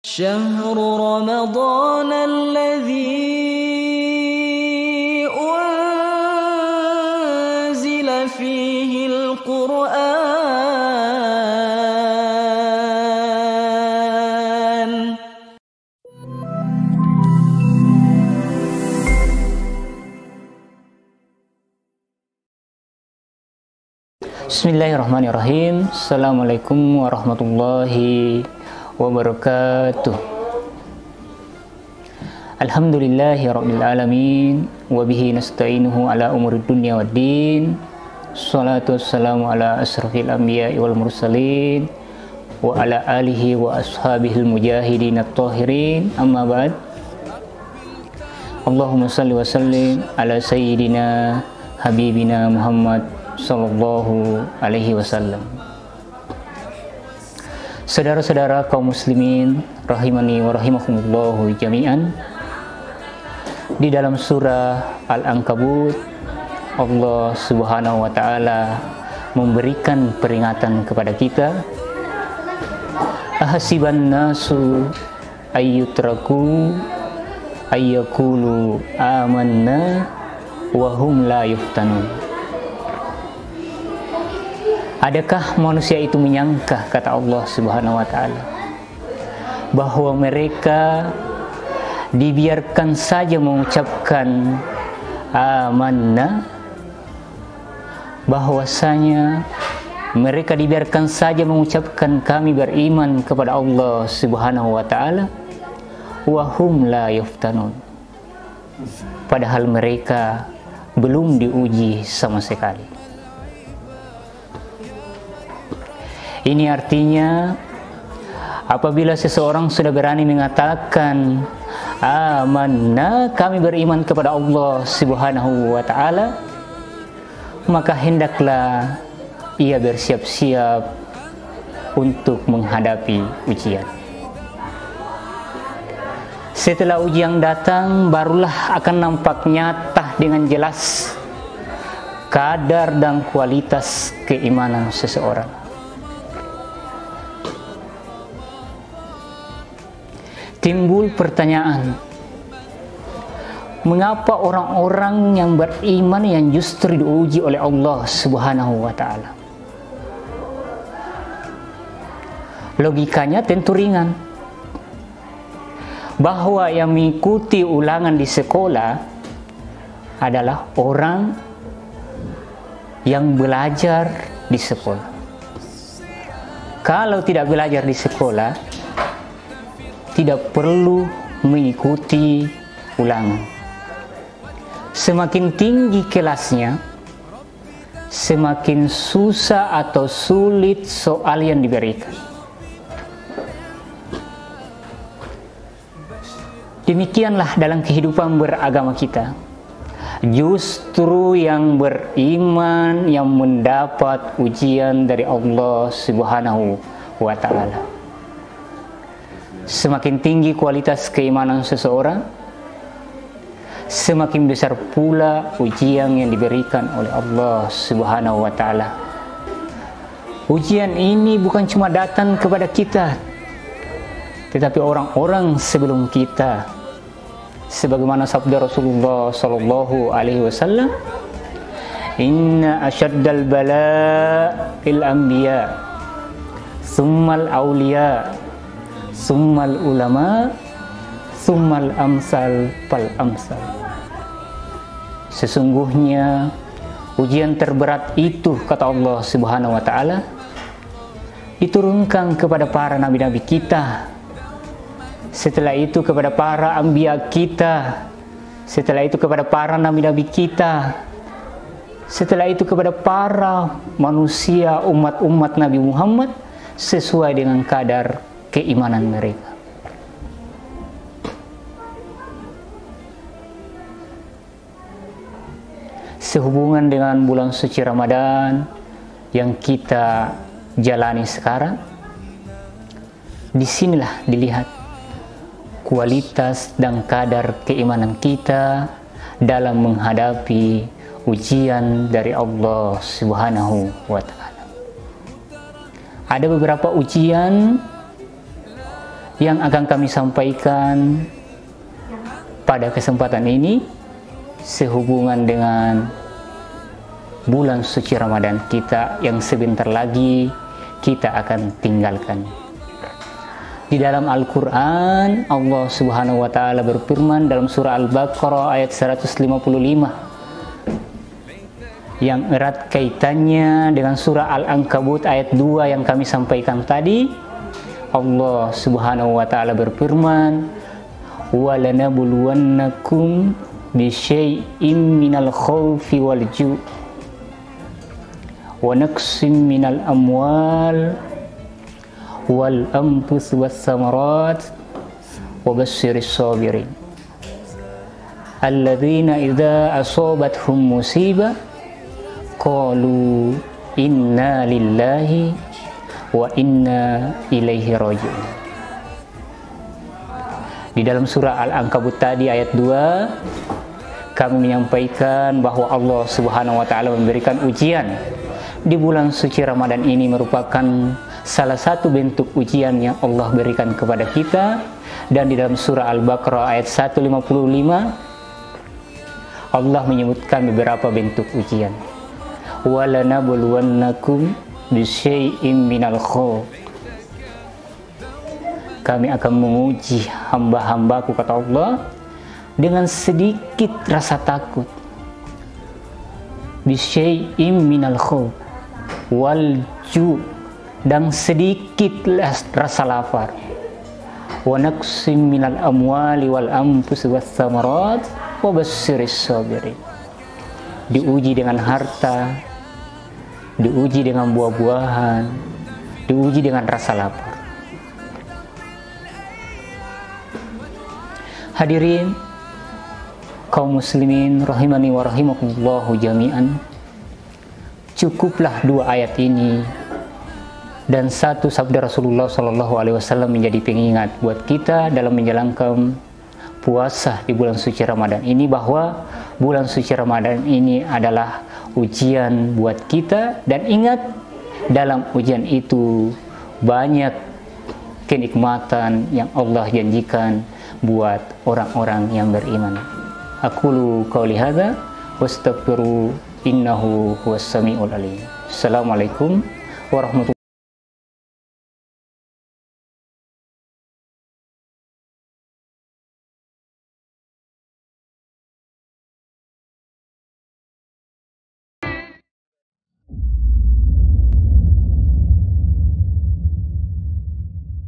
شهر رمضان الذي أنزل فيه القرآن. Bismillahirrahmanirrahim. Assalamualaikum warahmatullahi wabarakatuh. Alhamdulillahi rabbil alamin, wa bihi nasta'inuhu ala umurid dunya waddin. Shalatu wassalamu ala asrafil anbiya'i wal mursalin wa ala alihi wa ashabihil mujahidin at-tahirin. Amma ba'd. Allahumma salli wa sallim ala sayyidina habibina Muhammad sallallahu alaihi wasallam. Saudara-saudara kaum muslimin rahimani wa rahimakumullahu jami'an, di dalam surah Al-Ankabut Allah Subhanahu wa taala memberikan peringatan kepada kita. Ahasiban nasu ayyutraku ayyakulu amanna wa hum la yuftanun. Adakah manusia itu menyangka, kata Allah Subhanahu wa taala, bahwa mereka dibiarkan saja mengucapkan amanna, bahwasanya mereka dibiarkan saja mengucapkan kami beriman kepada Allah Subhanahu wa taala, wa hum la yuftanun, padahal mereka belum diuji sama sekali. Ini artinya apabila seseorang sudah berani mengatakan amanna, kami beriman kepada Allah Subhanahu wa taala, maka hendaklah ia bersiap-siap untuk menghadapi ujian. Setelah ujian datang, barulah akan nampak nyata dengan jelas kadar dan kualitas keimanan seseorang. Timbul pertanyaan, mengapa orang-orang yang beriman yang justru diuji oleh Allah Subhanahu wa taala? Logikanya tentu ringan, bahwa yang mengikuti ulangan di sekolah adalah orang yang belajar di sekolah. Kalau tidak belajar di sekolah, tidak perlu mengikuti ulangan. Semakin tinggi kelasnya, semakin susah atau sulit soal yang diberikan. Demikianlah dalam kehidupan beragama kita. Justru yang beriman yang mendapat ujian dari Allah Subhanahu wa taala. Semakin tinggi kualitas keimanan seseorang, semakin besar pula ujian yang diberikan oleh Allah Subhanahu wa taala. Ujian ini bukan cuma datang kepada kita, tetapi orang-orang sebelum kita. Sebagaimana sabda Rasulullah sallallahu alaihi wasallam, "Inna asyaddal bala'il anbiya, tsummal awliya, summal ulama, summal amsal pal amsal." Sesungguhnya ujian terberat itu, kata Allah Subhanahu wa taala, diturunkan kepada para nabi-nabi kita, setelah itu kepada para anbiya kita, setelah itu kepada para nabi-nabi kita, setelah itu kepada para manusia umat-umat Nabi Muhammad sesuai dengan kadar keimanan mereka. Sehubungan dengan bulan suci Ramadan yang kita jalani sekarang, disinilah dilihat kualitas dan kadar keimanan kita dalam menghadapi ujian dari Allah Subhanahu wa taala. Ada beberapa ujian yang akan kami sampaikan pada kesempatan ini sehubungan dengan bulan suci Ramadan kita yang sebentar lagi kita akan tinggalkan. Di dalam Al-Quran, Allah Subhanahu wa Ta'ala berfirman dalam surah Al-Baqarah ayat 155 yang erat kaitannya dengan surah Al-Ankabut ayat 2 yang kami sampaikan tadi. Allah Subhanahu wa Ta'ala berfirman, "Walanabluwannakum bisyai'im minal khawfi wal ju' wa naqsim minal amwal wal anfus was samarat wa basyiris sabirin alladzina idza asabathum musibah qalu inna lillahi wa inna ilaihi raji'un." Di dalam surah Al-Ankabut tadi ayat 2 kami menyampaikan bahwa Allah Subhanahu wa Ta'ala memberikan ujian di bulan suci Ramadan ini merupakan salah satu bentuk ujian yang Allah berikan kepada kita. Dan di dalam surah Al-Baqarah ayat 155 Allah menyebutkan beberapa bentuk ujian. "Walanabluwannakum bisyai'im minal khawf." Kami akan menguji hamba-hambaku, kata Allah, dengan sedikit rasa takut. Bisyai'im minal khawf wal ju', dan sedikit rasa lapar. Wa naqsim minal amwali wal anfus was samarat wa basyiris sabirin. Diuji dengan harta, diuji dengan buah-buahan, diuji dengan rasa lapar. Hadirin kaum muslimin rahimani wa rahimakumullahu jami'an, cukuplah 2 ayat ini dan 1 sabda Rasulullah SAW menjadi pengingat buat kita dalam menjalankan puasa di bulan suci Ramadan ini, bahwa bulan suci Ramadan ini adalah ujian buat kita. Dan ingat, dalam ujian itu banyak kenikmatan yang Allah janjikan buat orang-orang yang beriman. Aqulu qauli hadza wastaghfiru innahu huwas samiul alim. Assalamualaikum warahmatullahi